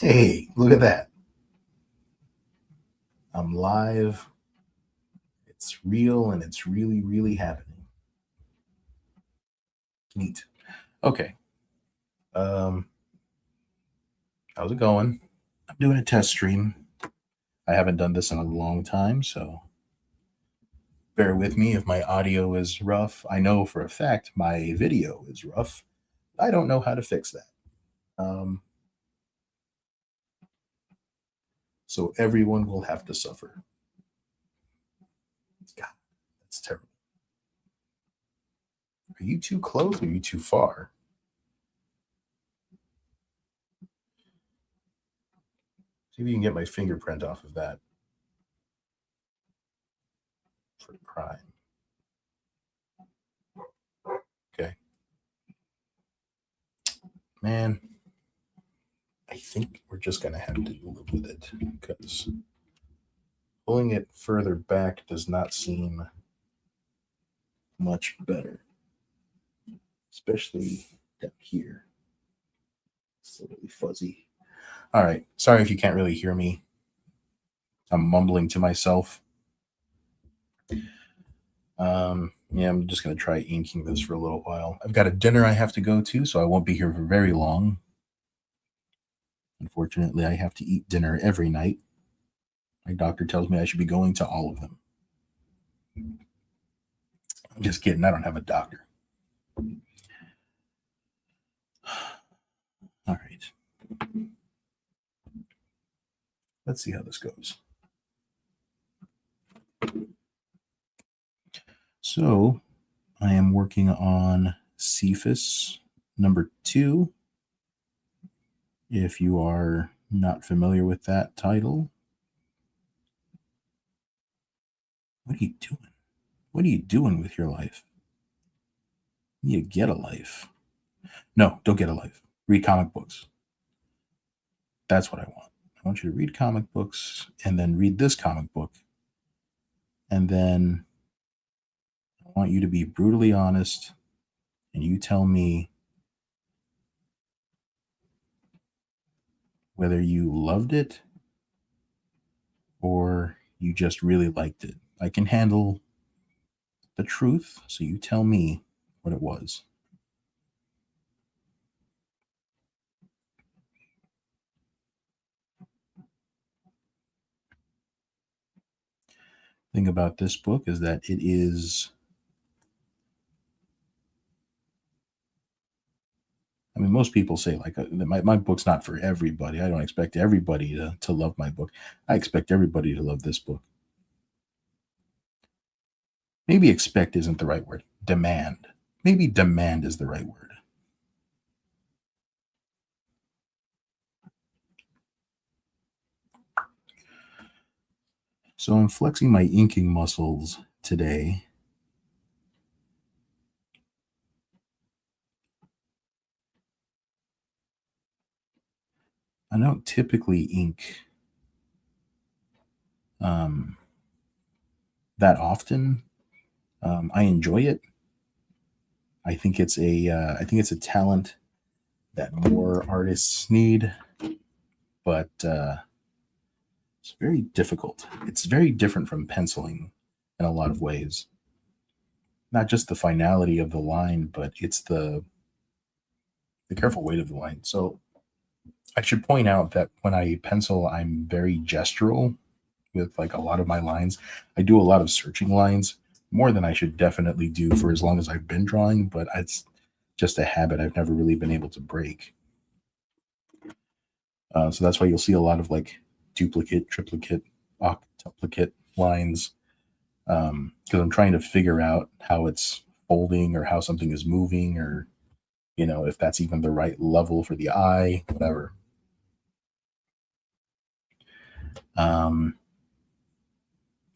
Hey, look at that. I'm live. It's real and it's really, really happening. Neat. Okay. Um, how's it going? I'm doing a test stream. I haven't done this in a long time, so bear with me if my audio is rough. I know for a fact my video is rough. I don't know how to fix that. Um, so everyone will have to suffer. God, that's terrible. Are you too close or are you too far? See if you can get my fingerprint off of that for crime. Okay. Man, I think we're just going to have to live with it because pulling it further back does not seem much better, especially down here. It's a really fuzzy. All right. Sorry if you can't really hear me. I'm mumbling to myself. Yeah, I'm just going to try inking this for a little while. I've got a dinner I have to go to, so I won't be here for very long. Unfortunately, I have to eat dinner every night. My doctor tells me I should be going to all of them. I'm just kidding. I don't have a doctor. All right. Let's see how this goes. So, I am working on Cephas number 2. If you are not familiar with that title, what are you doing? What are you doing with your life? You get a life. No, don't get a life. Read comic books. That's what I want. I want you to read comic books and then read this comic book. And then I want you to be brutally honest and you tell me whether you loved it or you just really liked it. I can handle the truth, so you tell me what it was. Thing about this book is that it is, I mean, most people say like my book's not for everybody. I don't expect everybody to love my book. I expect everybody to love this book. Maybe expect isn't the right word. Demand. Maybe demand is the right word. So I'm flexing my inking muscles today. I don't typically ink um, that often. I enjoy it. I think it's a talent that more artists need, but it's very difficult. It's very different from penciling in a lot of ways. Not just the finality of the line, but it's the careful weight of the line. So I should point out that when I pencil, I'm very gestural with like a lot of my lines. I do a lot of searching lines, more than I should definitely do for as long as I've been drawing, but it's just a habit I've never really been able to break. So that's why you'll see a lot of like duplicate, triplicate, octuplicate lines because I'm trying to figure out how it's folding or how something is moving or if that's even the right level for the eye, whatever. Um,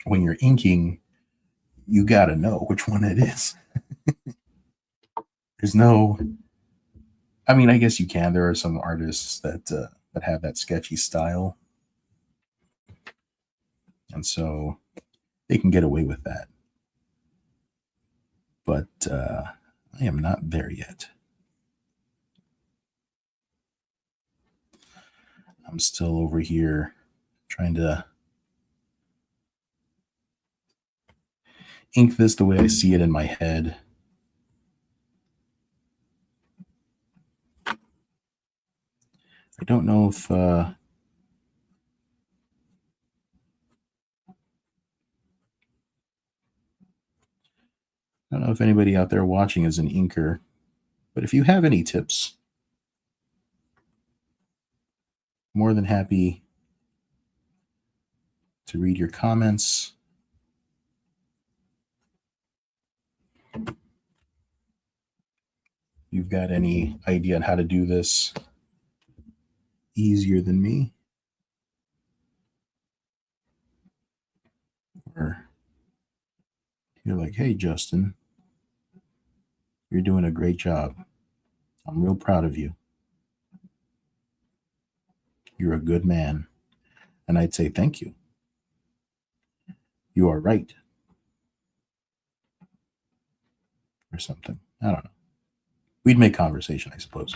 when you're inking, you got to know which one it is. There's no, I mean, I guess you can. There are some artists that have that sketchy style, and so they can get away with that. But I am not there yet. I'm still over here trying to ink this the way I see it in my head. I don't know if anybody out there watching is an inker, but if you have any tips, more than happy to read your comments. You've got any idea on how to do this easier than me? Or you're like, hey, Justin, you're doing a great job. I'm real proud of you. You're a good man. And I'd say, thank you. You are right. Or something. I don't know. We'd make conversation, I suppose.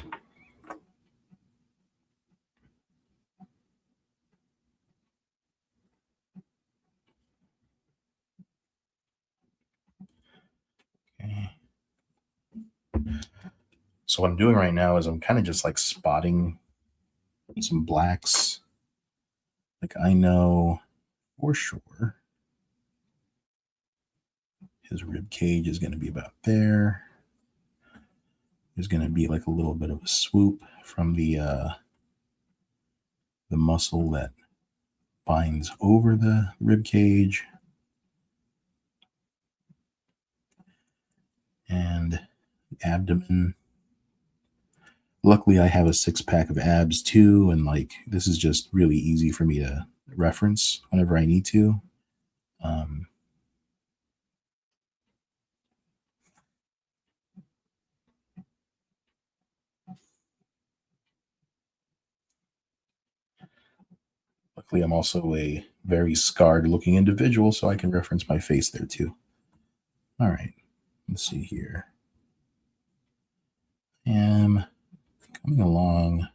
Okay. So what I'm doing right now is I'm kind of just like spotting some blacks. Like I know for sure his rib cage is going to be about there. There's going to be like a little bit of a swoop from the muscle that binds over the rib cage. And abdomen. Luckily, I have a 6-pack of abs too, and like this is just really easy for me to reference whenever I need to. Luckily, I'm also a very scarred-looking individual, so I can reference my face there too. All right, let's see here. I am coming along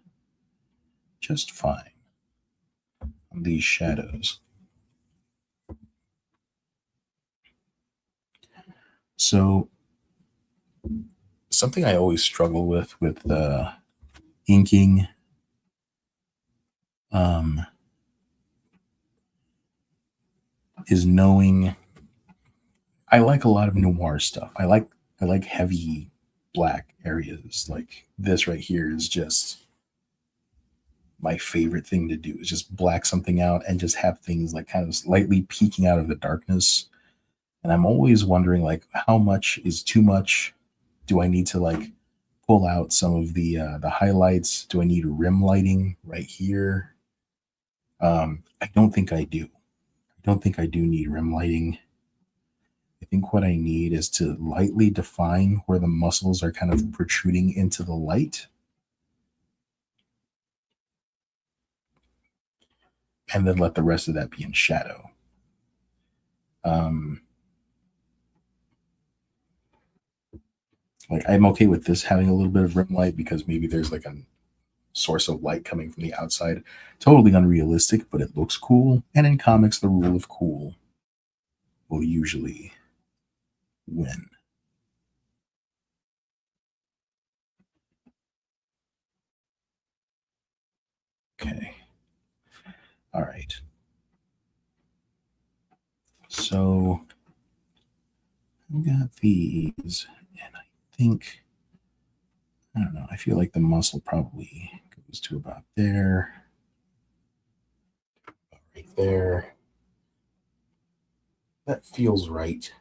just fine on these shadows. So something I always struggle with inking is knowing. I like a lot of noir stuff. I like heavy black areas. Like this right here is just my favorite thing to do, is just black something out and just have things like kind of slightly peeking out of the darkness. And I'm always wondering like how much is too much? Do I need to like pull out some of the highlights? Do I need rim lighting right here? I don't think I do. I don't think I do need rim lighting. I think what I need is to lightly define where the muscles are kind of protruding into the light. And then let the rest of that be in shadow. Like I'm okay with this having a little bit of rim light because maybe there's like a source of light coming from the outside. Totally unrealistic, but it looks cool. And in comics, the rule of cool will usually win. Okay. All right. So we got these, and I think, I don't know, I feel like the muscle probably goes to about there, right there. That feels right.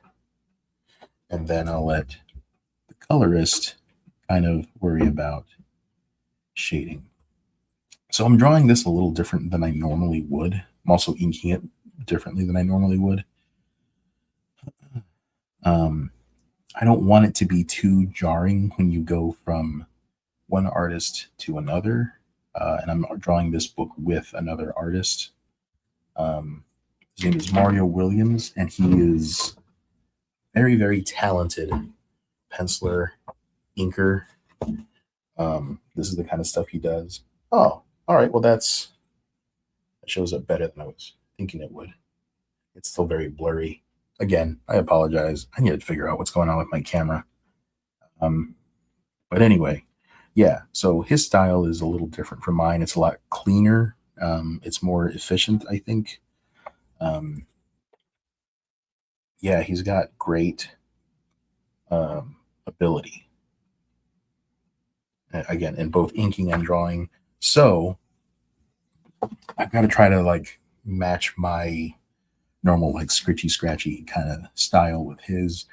And then I'll let the colorist kind of worry about shading. So I'm drawing this a little different than I normally would. I'm also inking it differently than I normally would. I don't want it to be too jarring when you go from one artist to another. And I'm drawing this book with another artist. His name is Mario Williams, and he is very, very talented penciler, inker. This is the kind of stuff he does. Oh, all right. Well, that's It shows up better than I was thinking it would. It's still very blurry. Again, I apologize. I need to figure out what's going on with my camera. Um, but anyway, yeah. So his style is a little different from mine. It's a lot cleaner. It's more efficient, I think. Um, yeah, he's got great ability again in both inking and drawing. So I've got to try to like match my normal like scritchy scratchy kind of style with his,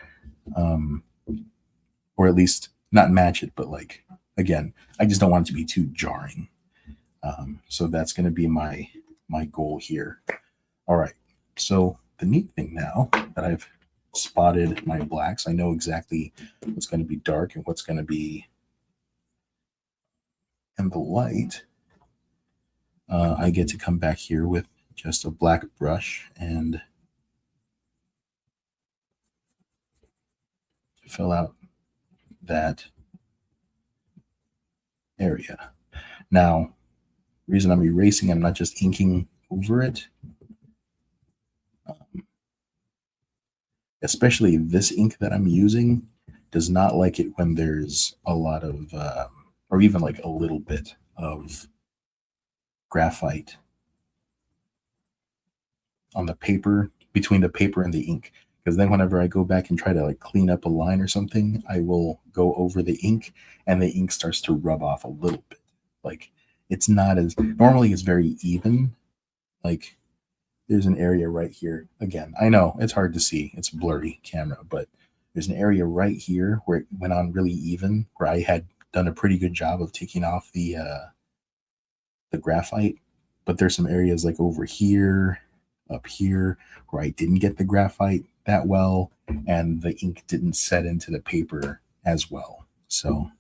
um, or at least not match it, but like again, I just don't want it to be too jarring. So that's going to be my goal here. All right. So the neat thing now that I've spotted my blacks, I know exactly what's going to be dark and what's going to be in the light. I get to come back here with just a black brush and fill out that area. Now, the reason I'm erasing, I'm not just inking over it. Especially this ink that I'm using does not like it when there's a lot of, or even like a little bit of graphite on the paper, between the paper and the ink. Because then whenever I go back and try to like clean up a line or something, I will go over the ink and the ink starts to rub off a little bit. Like it's not as normally it's very even. Like there's an area right here. Again, I know it's hard to see. It's a blurry camera, but there's an area right here where it went on really even, where I had done a pretty good job of taking off the graphite. But there's some areas like over here, up here, where I didn't get the graphite that well, and the ink didn't set into the paper as well. So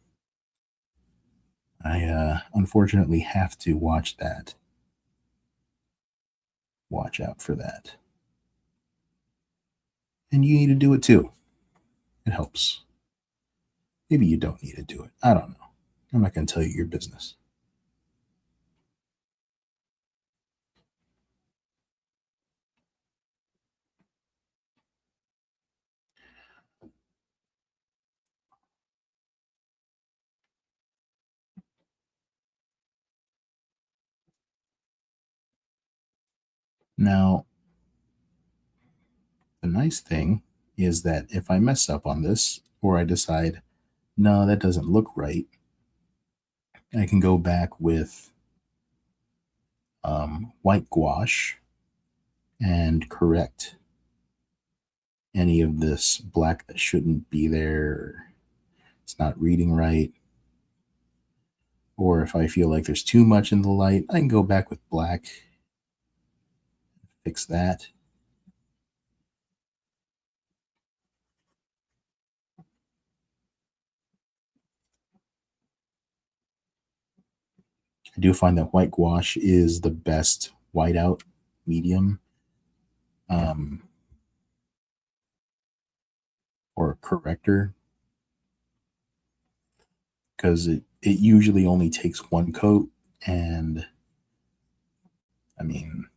I unfortunately have to watch that. Watch out for that. And you need to do it too. It helps. Maybe you don't need to do it. I don't know. I'm not going to tell you your business. Now, the nice thing is that if I mess up on this or I decide, no, that doesn't look right, I can go back with white gouache and correct any of this black that shouldn't be there. It's not reading right. Or if I feel like there's too much in the light, I can go back with black, fix that. I do find that white gouache is the best whiteout medium, um, or corrector, because it usually only takes one coat. And I mean,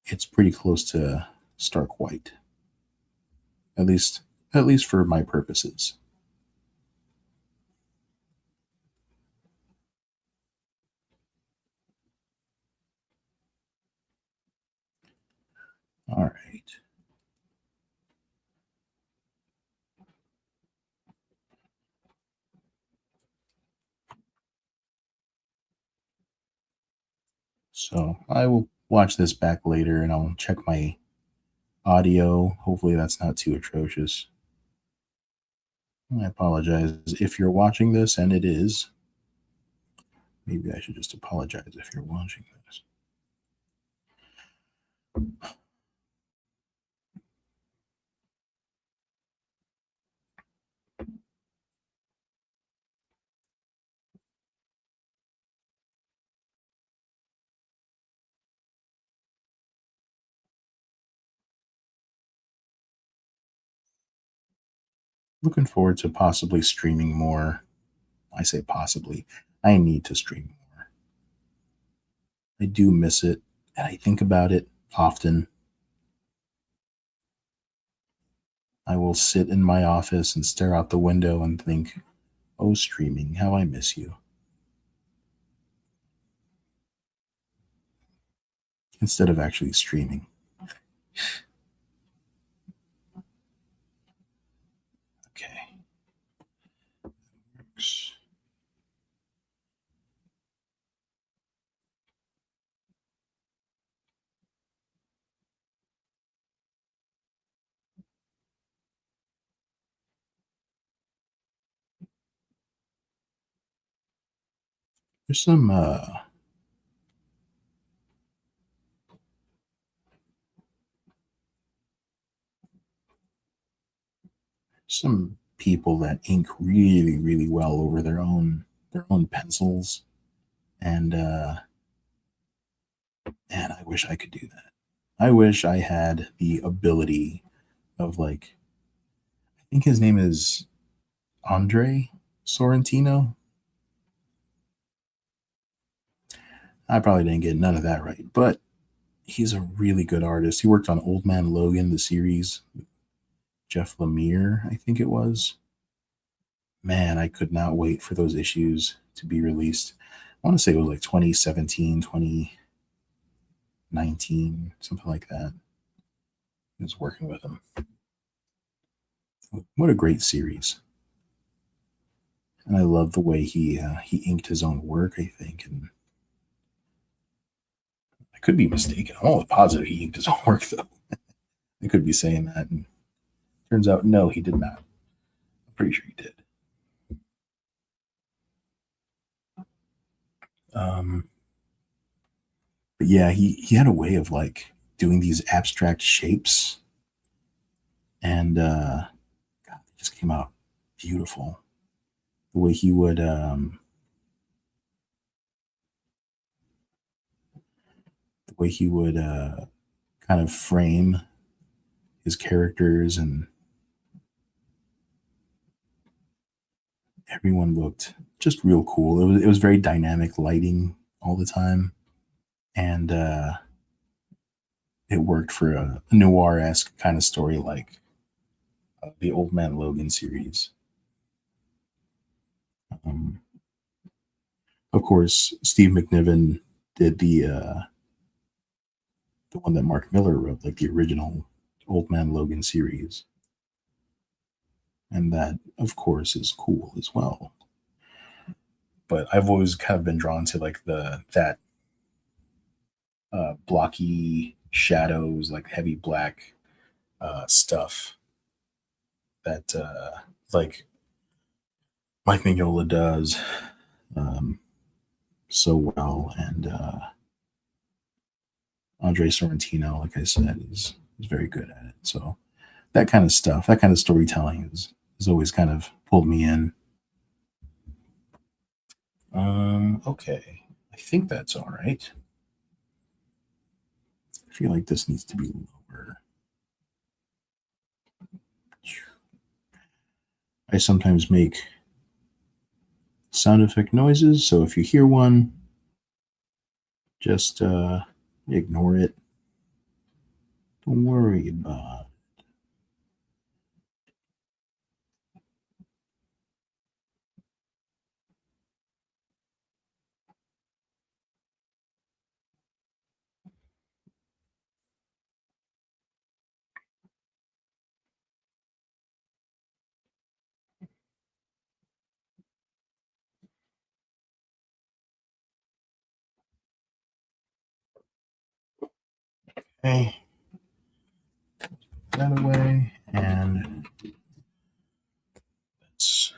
it's pretty close to stark white, at least for my purposes. All right. So I will watch this back later and I'll check my audio. Hopefully, that's not too atrocious. I apologize if you're watching this, and it is. Maybe I should just apologize if you're watching this. Looking forward to possibly streaming more. I say possibly. I need to stream more. I do miss it, and I think about it often. I will sit in my office and stare out the window and think, oh, streaming, how I miss you, instead of actually streaming. Okay. There's some people that ink really, really well over their own pencils, and man, I wish I could do that. I wish I had the ability of like, I think his name is Andre Sorrentino. I probably didn't get none of that right, but he's a really good artist. He worked on Old Man Logan, the series, Jeff Lemire, I think it was. Man, I could not wait for those issues to be released. I want to say it was like 2017, 2019, something like that. I was working with him. What a great series. And I love the way he inked his own work, I think. And I could be mistaken. I'm almost positive he inked his own work, though. I could be saying that. And turns out, no, he did not. I'm pretty sure he did. Um, but yeah, he had a way of like doing these abstract shapes, and God, it just came out beautiful. The way he would the way he would kind of frame his characters, and everyone looked just real cool. It was very dynamic lighting all the time, and it worked for a noir esque kind of story like the Old Man Logan series. Um, of course, Steve McNiven did the one that Mark Miller wrote, like the original Old Man Logan series, and that of course is cool as well. But I've always kind of been drawn to like the that blocky shadows, like heavy black stuff that like Mike Mignola does um, so well, and Andre Sorrentino, like I said, is very good at it. So that kind of stuff, that kind of storytelling is always kind of pulled me in. Okay, I think that's all right. I feel like this needs to be lower. I sometimes make sound effect noises, so if you hear one, just ignore it. Don't worry about it. Okay, that away, and let's.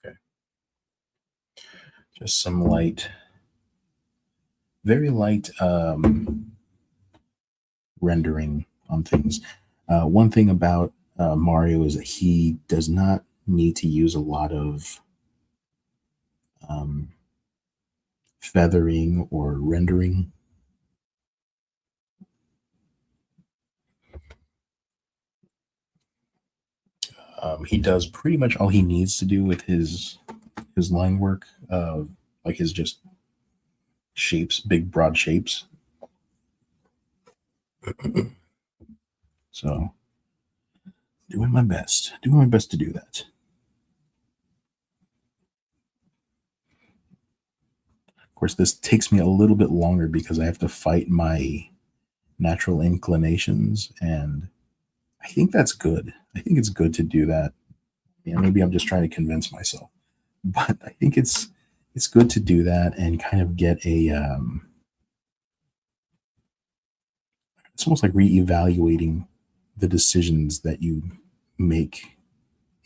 Okay, just some light, very light rendering on things. One thing about Mario is that he does not need to use a lot of um, feathering or rendering. He does pretty much all he needs to do with his line work, like his just shapes, big broad shapes. So doing my best to do that. Of course, this takes me a little bit longer because I have to fight my natural inclinations, and I think that's good. I think it's good to do that. Yeah, maybe I'm just trying to convince myself, but I think it's good to do that and kind of get a. It's almost like reevaluating the decisions that you make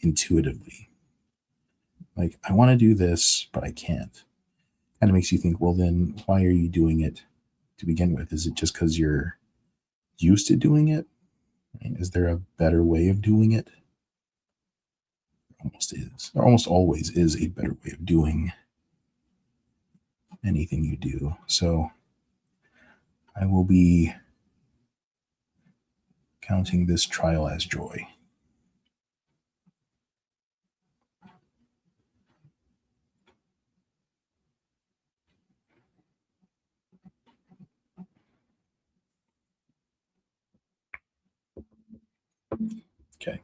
intuitively. Like I want to do this, but I can't. Kind of makes you think. Well, then why are you doing it to begin with? Is it just because you're used to doing it? Right? Is there a better way of doing it? Almost is. There almost always is a better way of doing anything you do. So I will be counting this trial as joy. Okay.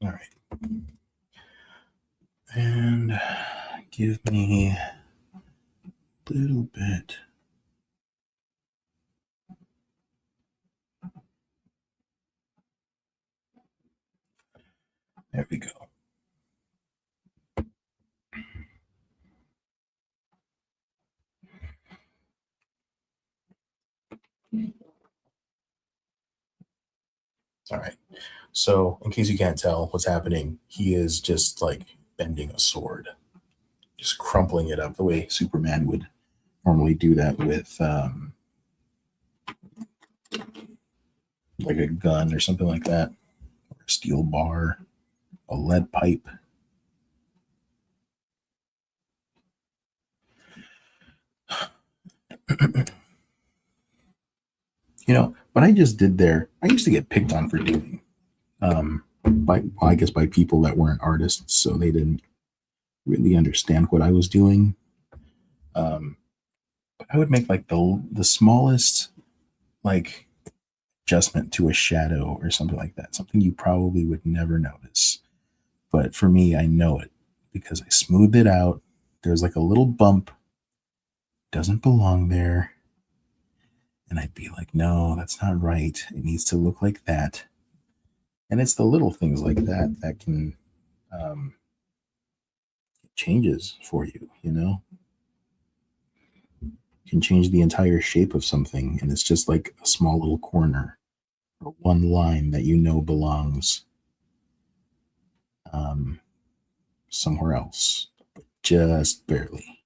All right. And give me a little bit. There we go. All right. So, in case you can't tell what's happening, he is just like bending a sword, just crumpling it up the way Superman would normally do that with like a gun or something like that, or a steel bar, a lead pipe. What I just did there, I used to get picked on for doing. I guess by people that weren't artists, so they didn't really understand what I was doing. Um, but I would make like the smallest like adjustment to a shadow or something like that, something you probably would never notice. But for me, I know it because I smoothed it out. There's like a little bump, doesn't belong there. And I'd be like, no, that's not right. It needs to look like that. And it's the little things like that that can um, changes for you, can change the entire shape of something. And it's just like a small little corner or one line that belongs um, somewhere else, but just barely.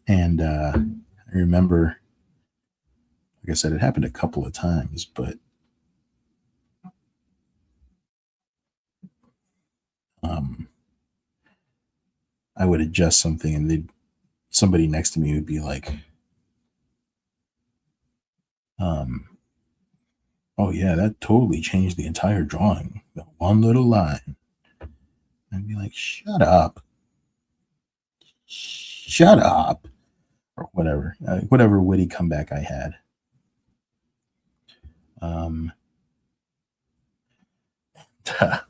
And I remember, like I said, it happened a couple of times, but um, I would adjust something, and somebody next to me would be like, um, "Oh yeah, that totally changed the entire drawing. That one little line." I'd be like, shut up," or whatever witty comeback I had. Um, I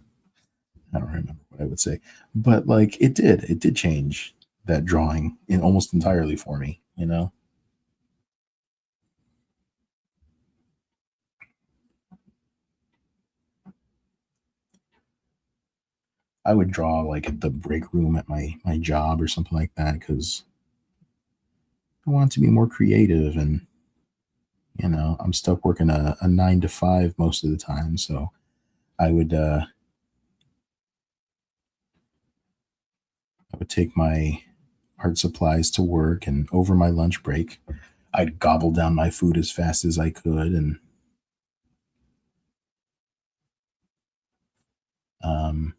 don't remember what I would say, but like it did change that drawing in almost entirely for me. I would draw like at the break room at my job or something like that because I want to be more creative, and I'm stuck working a 9 to 5 most of the time. So I would uh I would take my art supplies to work, and over my lunch break I'd gobble down my food as fast as I could, and um,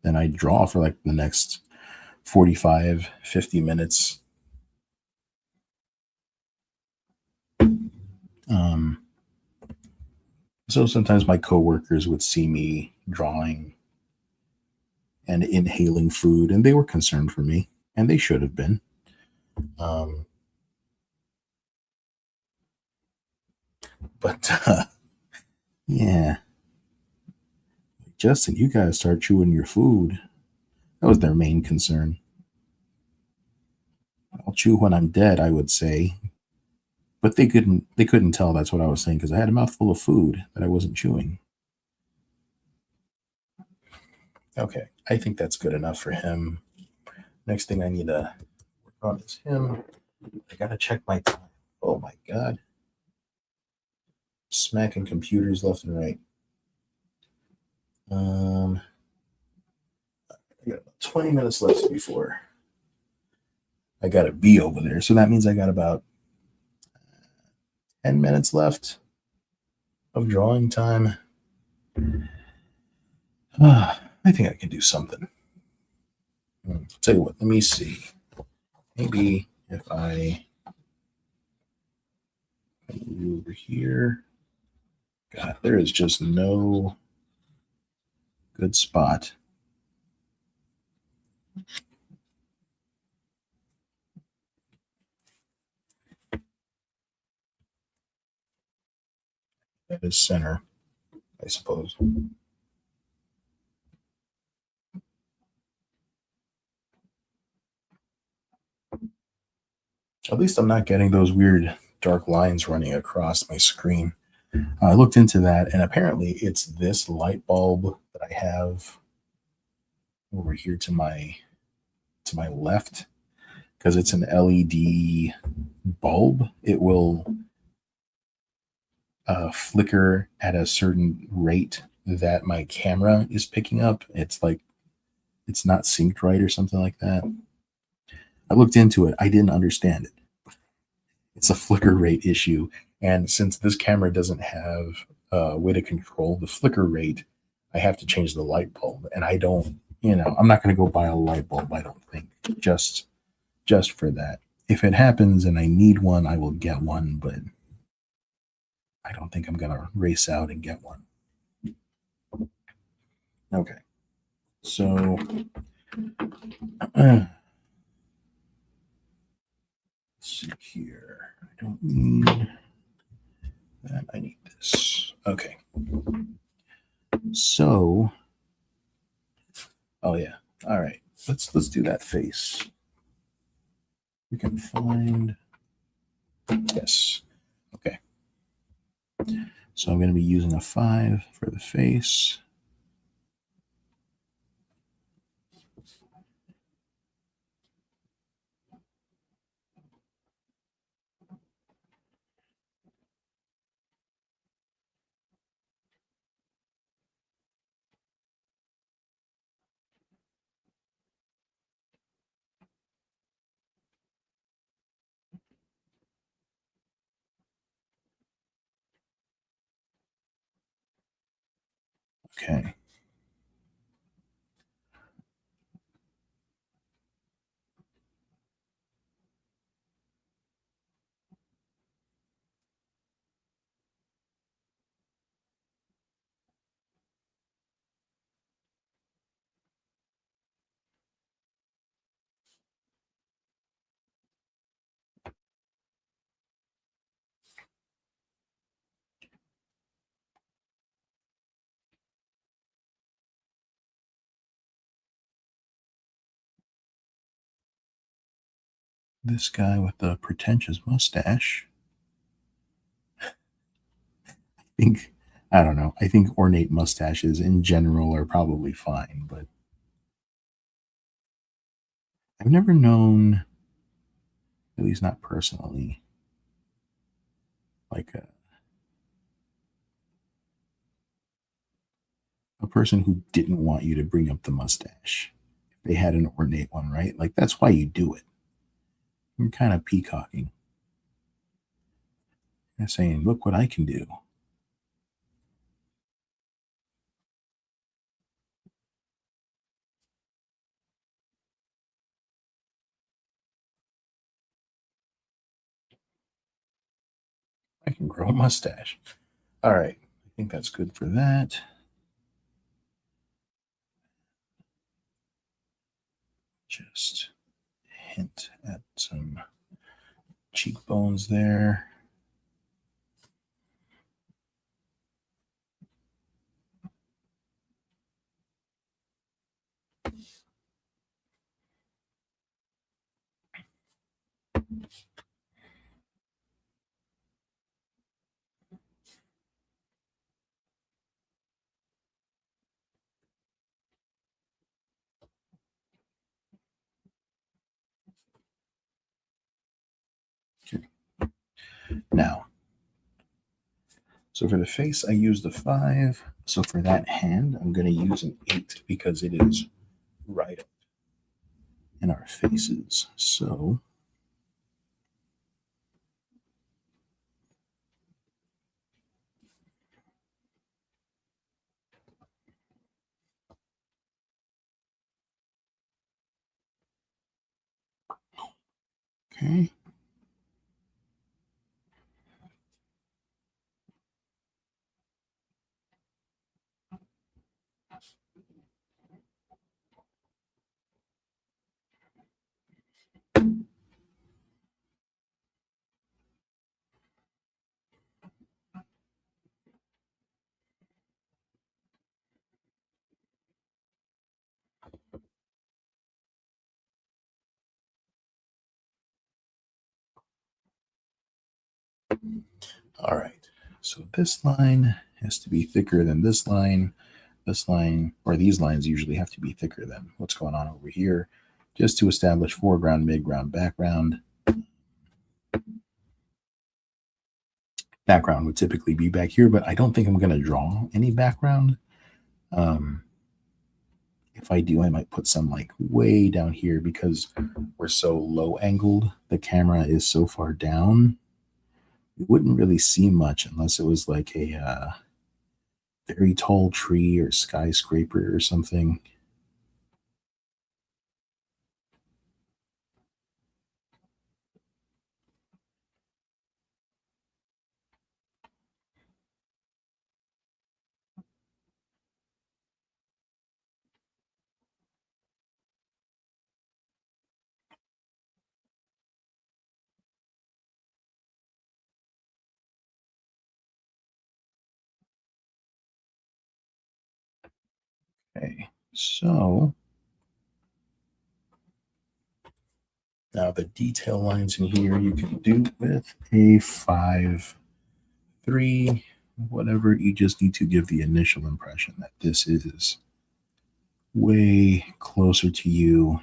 then I'd draw for like the next 45, 50 minutes, Um, so sometimes my coworkers would see me drawing and inhaling food, and they were concerned for me, and they should have been. Um, but yeah, Justin, you gotta start chewing your food. That was their main concern. I'll chew when I'm dead, I would say, but they couldn't tell that's what I was saying because I had a mouthful of food that I wasn't chewing. Okay, I think that's good enough for him. Next thing I need to work on is him. I gotta check my time. Oh my god, smacking computers left and right. Um, I got about 20 minutes left before I gotta be over there, so that means I got about 10 minutes left of drawing time. I think I can do something. Tell you what, let me see. Maybe if I move over here. God, there is just no good spot. That is center, I suppose. At least I'm not getting those weird dark lines running across my screen. I looked into that, and apparently it's this light bulb that I have over here to my left because it's an LED bulb. It will flicker at a certain rate that my camera is picking up. It's like it's not synced right or something like that. I looked into it. I didn't understand it. It's a flicker rate issue. And since this camera doesn't have a way to control the flicker rate, I have to change the light bulb. And I don't, I'm not going to go buy a light bulb, I don't think, just for that. If it happens and I need one, I will get one, but I don't think I'm going to race out and get one. Okay. So, let's see here. I don't need that. I need this. Okay. So, oh yeah. All right. Let's do that face. We can find yes. Okay. So I'm going to be using a 5 for the face. Okay. This guy with the pretentious mustache. I think I don't know. I think ornate mustaches in general are probably fine, but I've never known, at least not personally, like a person who didn't want you to bring up the mustache. If they had an ornate one, right? Like that's why you do it. You're kind of peacocking. You're saying, look what I can do. I can grow a mustache. All right. I think that's good for that. Just hint at some cheekbones there. Okay. Now, so for the face, I used a 5. So for that hand, I'm going to use an 8 because it is right up in our faces. So okay. All right. So this line has to be thicker than this line. This line, or these lines usually have to be thicker than what's going on over here, just to establish foreground, midground, background. Background would typically be back here, but I don't think I'm going to draw any background. Um, if I do, I might put some like way down here because we're so low angled. The camera is so far down. You wouldn't really see much unless it was like a very tall tree or skyscraper or something. Okay, so now the detail lines in here you can do with a 5, 3, whatever. You just need to give the initial impression that this is way closer to you,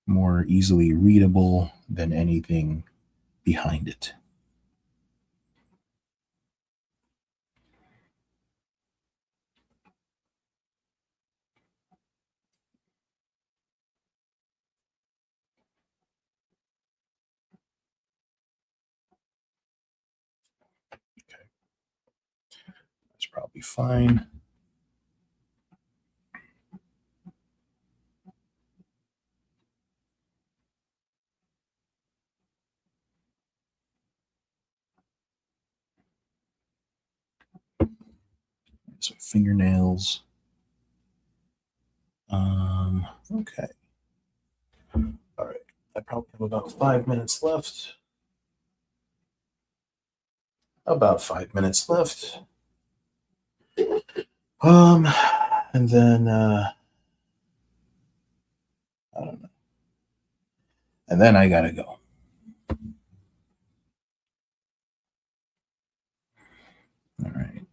more easily readable than anything behind it. Okay, that's probably fine. Some fingernails. Okay. All right. I probably have about 5 minutes left. About 5 minutes left. Um, and then I don't know. And then I gotta go. All right.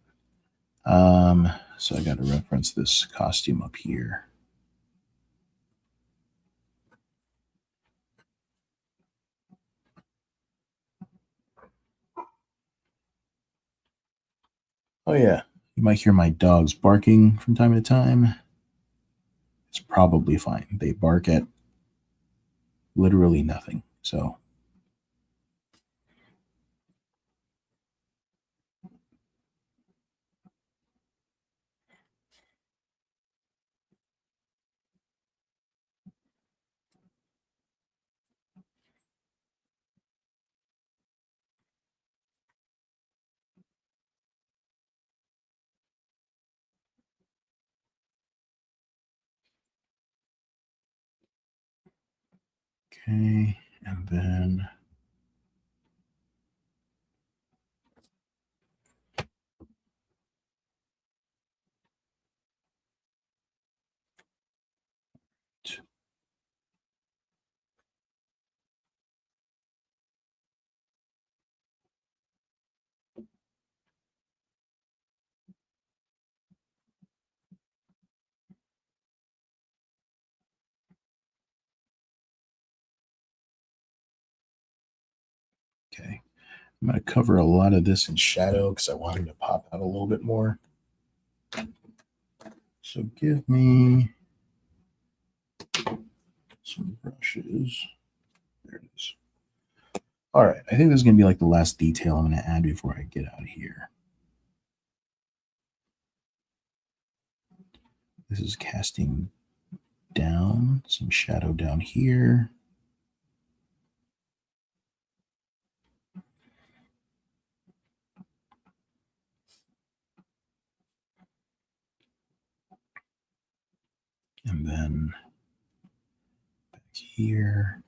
So I gotta reference this costume up here. Oh yeah. You might hear my dogs barking from time to time. It's probably fine. They bark at literally nothing. So Okay, and then okay. I'm going to cover a lot of this in shadow because I want him to pop out a little bit more. So give me some brushes. There it is. All right, I think this is going to be like the last detail I'm going to add before I get out of here. This is casting down, some shadow down here. And then back here.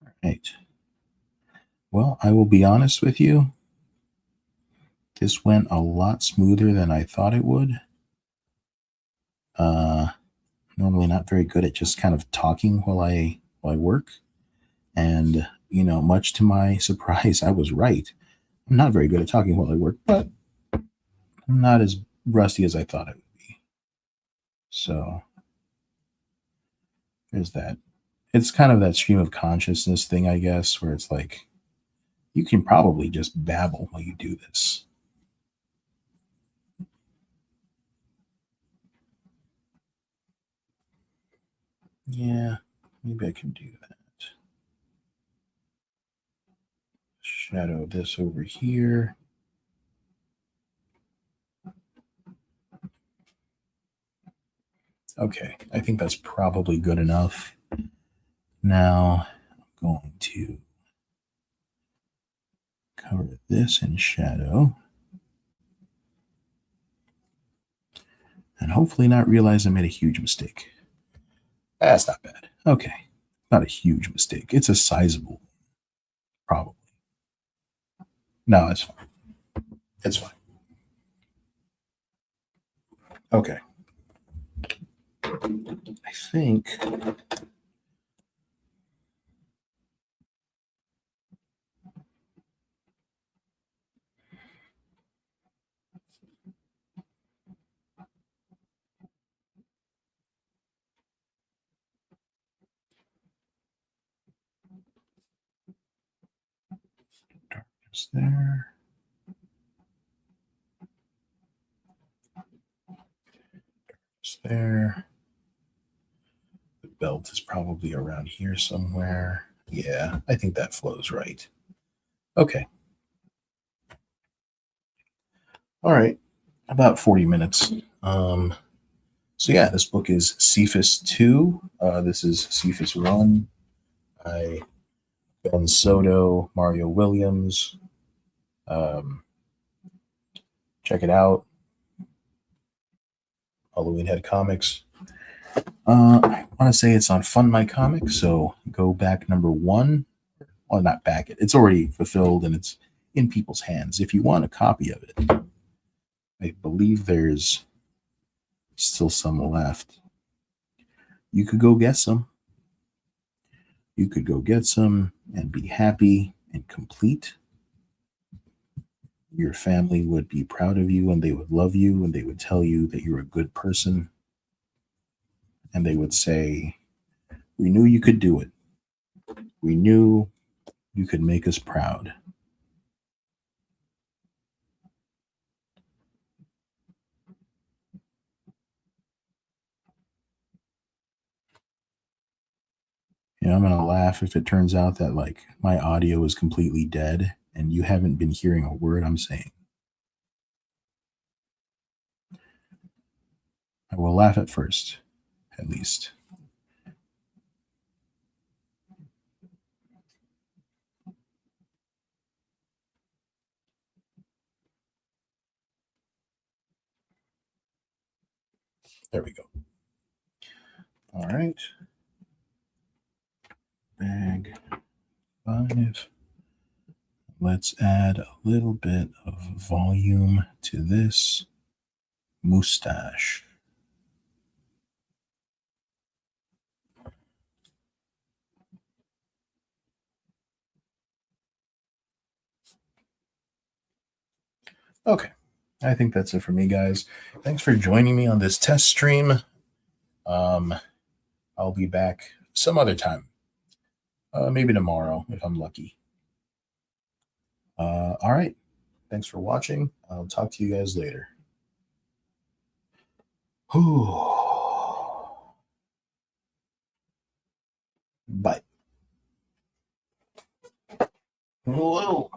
All right. Well, I will be honest with you. This went a lot smoother than I thought it would. Normally not very good at just kind of talking while I work. And, much to my surprise, I was right. I'm not very good at talking while I work, but I'm not as rusty as I thought I would be. So there's that. It's kind of that stream of consciousness thing, I guess, where it's like you can probably just babble while you do this. Yeah, maybe I can do that. Shadow this over here. Okay, I think that's probably good enough. Now I'm going to cover this in shadow. And hopefully not realize I made a huge mistake. That's not bad. Okay, not a huge mistake. It's a sizable, probably. No, it's fine. It's fine. Okay. I think darkness there. Darkness there. The belt is probably around here somewhere. Yeah, I think that flows right. Okay. All right. About 40 minutes. So yeah, this book is Cephas 2. This is Cephas 1 by Ben Soto, Mario Williams. Check it out. Halloween Head Comics. I want to say it's on Fund My Comic, so go back number 1. Well, not back it. It's already fulfilled and it's in people's hands. If you want a copy of it, I believe there's still some left. You could go get some. You could go get some and be happy and complete. Your family would be proud of you and they would love you and they would tell you that you're a good person. And they would say, "We knew you could do it. We knew you could make us proud." I'm going to laugh if it turns out that like my audio is completely dead and you haven't been hearing a word I'm saying. I will laugh at first, at least. There we go. All right. Bag 5. Let's add a little bit of volume to this mustache. Okay. I think that's it for me, guys. Thanks for joining me on this test stream. I'll be back some other time. Maybe tomorrow if I'm lucky. All right. Thanks for watching. I'll talk to you guys later. Bye. Whoa.